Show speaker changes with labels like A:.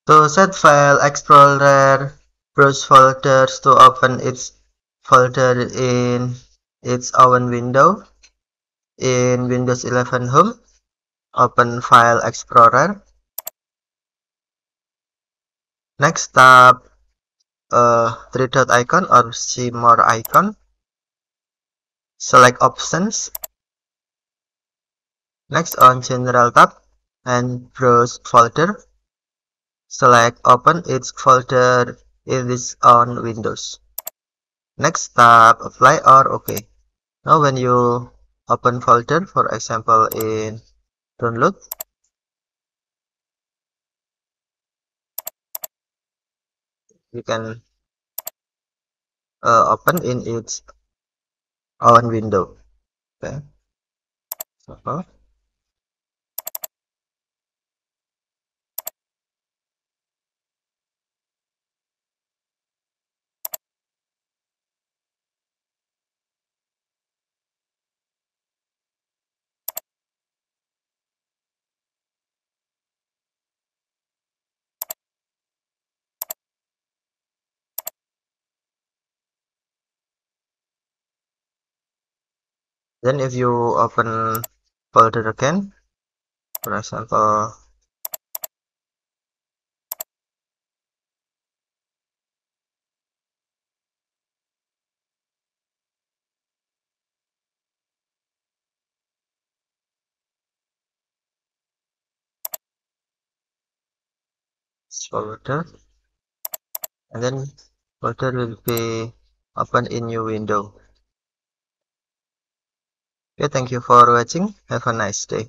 A: To set File Explorer, browse folders to open its folder in its own window. In Windows 11 Home, open File Explorer. Next, tap three dot icon or see more icon. Select Options. Next, on General tab and browse folder. Select Open its folder in its own Windows. Next, tap Apply or OK. Now when you open folder, for example in Download, you can open in its own window. Okay. So, then if you open folder again, for example folder, and then folder will be open in new window. Okay, thank you for watching. Have a nice day.